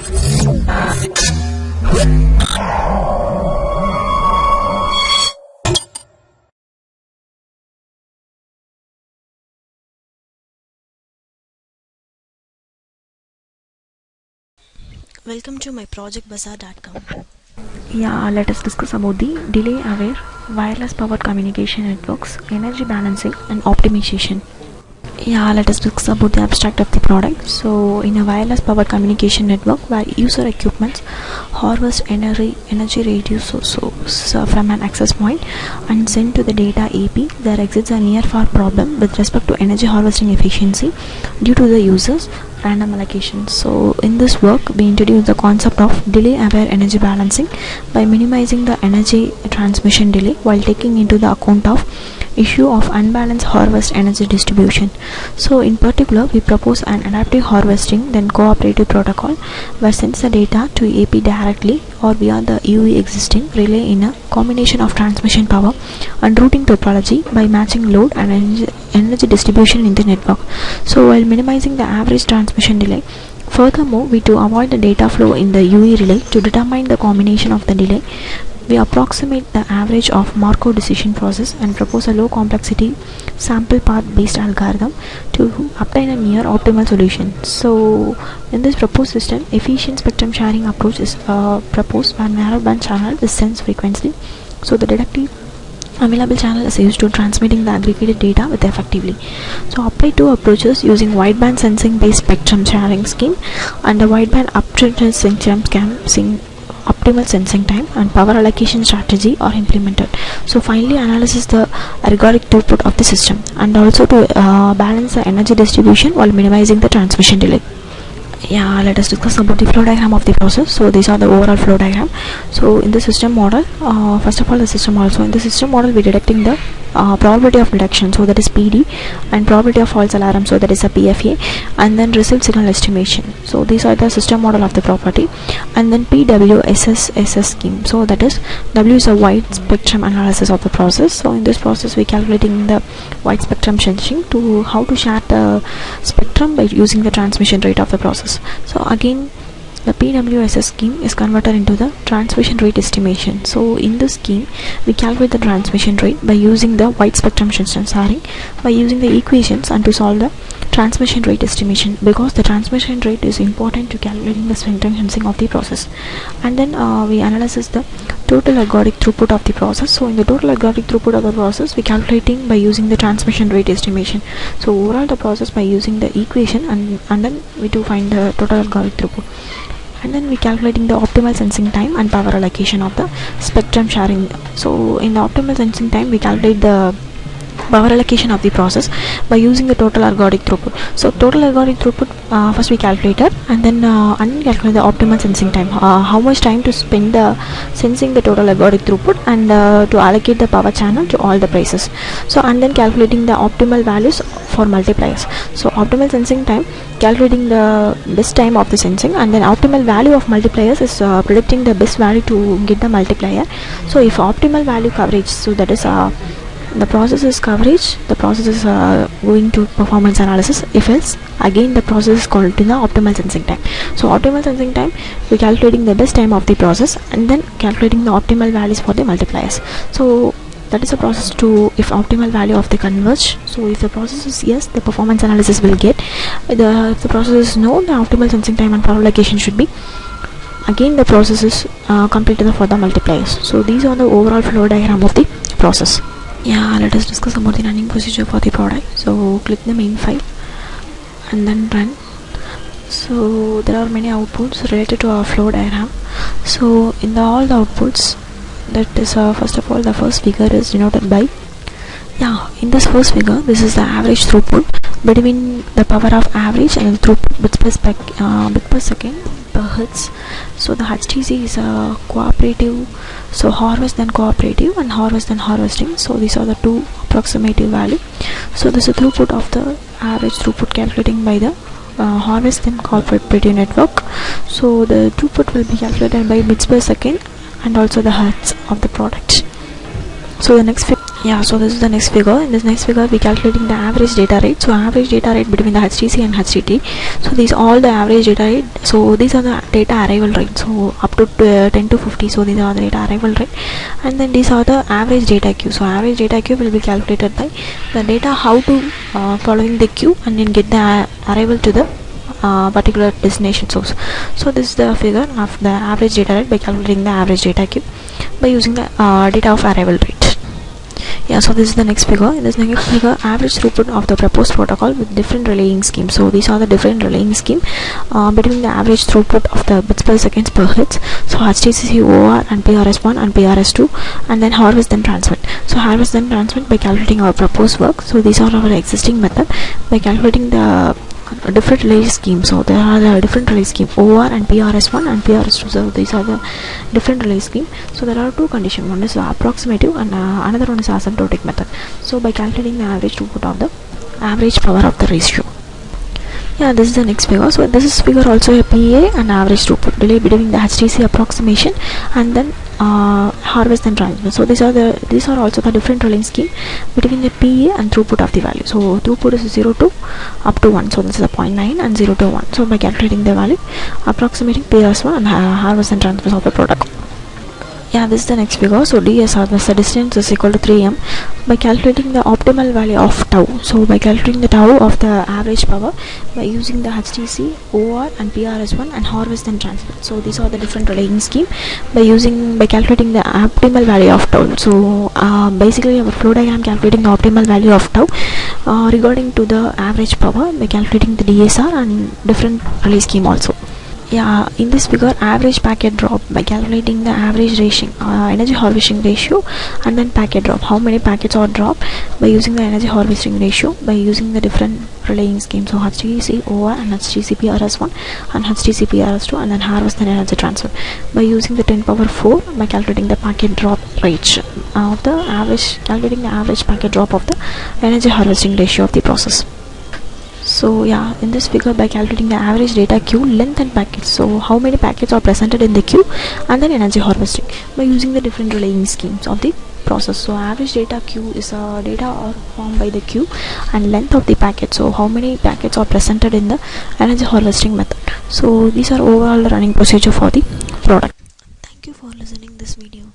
Welcome to my projectbazaar.com. Yeah, let us discuss about the delay aware wireless powered communication networks, energy balancing and optimization. Yeah, let us discuss about the abstract of the product. So in a wireless powered communication network where user equipments harvest energy reduce source from an access point and send to the data AP, there exists a near far problem with respect to energy harvesting efficiency due to the user's random allocation. So in this work we introduce the concept of delay aware energy balancing by minimizing the energy transmission delay while taking into the account of issue of unbalanced harvest energy distribution. So in particular we propose an adaptive harvesting then cooperative protocol where sends the data to AP directly or via the UE existing relay in a combination of transmission power and routing topology by matching load and energy distribution in the network, so while minimizing the average transmission delay. Furthermore, to avoid the data flow in the UE relay to determine the combination of the delay, we approximate the average of Markov decision process and propose a low complexity sample path based algorithm to obtain a near optimal solution. So in this proposed system, efficient spectrum sharing approach is proposed where narrowband channel is sensed frequently, so the detective available channel is used to transmitting the aggregated data with effectively. So apply two approaches using wideband sensing based spectrum sharing scheme and a wideband uptrend spectrum optimal sensing time and power allocation strategy are implemented. So finally analysis the ergodic throughput of the system and also to balance the energy distribution while minimizing the transmission delay. Yeah, let us discuss about the flow diagram of the process. So these are the overall flow diagram. So in the system model, first of all the system also in the system model we detecting the probability of detection, so that is PD, and probability of false alarm, so that is a PFA, and then received signal estimation. So these are the system model of the property, and then PWSS scheme, so that is W is a wide spectrum analysis of the process. So in this process we calculating the wide spectrum sensing to how to share the spectrum by using the transmission rate of the process. So again the PWSS scheme is converted into the transmission rate estimation. So in this scheme we calculate the transmission rate by using the wide spectrum sharing by using the equations and to solve the transmission rate estimation, because the transmission rate is important to calculating the spectrum sensing of the process. And then we analyze the total ergodic throughput of the process. So in the total ergodic throughput of the process we calculating by using the transmission rate estimation. So overall the process by using the equation and then we do find the total ergodic throughput, and then we calculating the optimal sensing time and power allocation of the spectrum sharing. So in the optimal sensing time we calculate the power allocation of the process by using the total ergodic throughput. So total ergodic throughput first we calculated and then calculate the optimal sensing time, how much time to spend sensing the total ergodic throughput and to allocate the power channel to all the places. So and then calculating the optimal values for multipliers. So optimal sensing time calculating the best time of the sensing, and then optimal value of multipliers is predicting the best value to get the multiplier. So if optimal value coverage, so that is the process is coverage, the process is going to performance analysis. If else, again the process is called to the optimal sensing time. So optimal sensing time we calculating the best time of the process and then calculating the optimal values for the multipliers. So that is a process to if optimal value of the converge. So if the process is yes, the performance analysis will get if the process is no, the optimal sensing time and power allocation should be. Again the process is completed for the multipliers. So these are the overall flow diagram of the process. Yeah, let us discuss about the running procedure for the product. So click the main file and then run. So there are many outputs related to our flow diagram. So in all the outputs, that is first of all the first figure is denoted by, in this first figure this is the average throughput between the power of average and the throughput bit per second per hertz. So the HTC is a cooperative, so harvest then cooperative and harvest then harvesting. So these are the two approximative value. So this is the throughput of the average throughput calculating by the harvest then cooperative network. So the throughput will be calculated by bits per second and also the hertz of the product. So the next Yeah, so this is the next figure. In this next figure, we calculating the average data rate. So average data rate between the HTC and HTT. So these all the average data rate. So these are the data arrival rate. So up to 10 to 50. So these are the data arrival rate, and then these are the average data queue. So average data queue will be calculated by the data how to following the queue and then get the arrival to the particular destination source. So this is the figure of the average data rate by calculating the average data queue by using the data of arrival rate. Yeah, so this is the next figure. In this next figure, average throughput of the proposed protocol with different relaying schemes. So these are the different relaying scheme between the average throughput of the bits per seconds per hertz. So HTCC OR and PRS1 and PRS2, and then harvest then transmit. So harvest then transmit by calculating our proposed work. So these are our existing method by calculating the different relay scheme. So there are the different relay scheme OR and PRS1 and PRS2. So these are the different relay scheme. So there are two conditions. One is approximative and another one is asymptotic method. So by calculating the average throughput of the average power of the ratio. Yeah, this is the next figure. So this is figure also a PA and average throughput delay between the HTC approximation and then harvest and transmit. So these are also the different relaying scheme between the PA and throughput of the value. So throughput is 0 to up to 1. So this is a 0.9 and 0 to 1. So by calculating the value, approximating PRS1 and harvest and transmit of the product. Yeah, this is the next figure. So DSR, the distance is equal to 3m by calculating the optimal value of tau. So by calculating the tau of the average power by using the HTC, OR and PRS1 and harvest and transmit. So these are the different relaying scheme by calculating the optimal value of tau. So basically our flow diagram calculating the optimal value of tau regarding to the average power by calculating the DSR and different relay scheme also. Yeah, in this figure, average packet drop by calculating the average ratio, energy harvesting ratio, and then packet drop. How many packets are dropped by using the energy harvesting ratio by using the different relaying schemes. So HTC OR and HTC PRS1 and HTC PRS2, and then harvest and energy transfer by using the 10 power 4 by calculating the packet drop rate of the average, calculating the average packet drop of the energy harvesting ratio of the process. So yeah, in this figure by calculating the average data queue, length and packets. So how many packets are presented in the queue, and then energy harvesting by using the different relaying schemes of the process. So average data queue is data are formed by the queue, and length of the packet. So how many packets are presented in the energy harvesting method. So these are overall the running procedure for the product. Thank you for listening this video.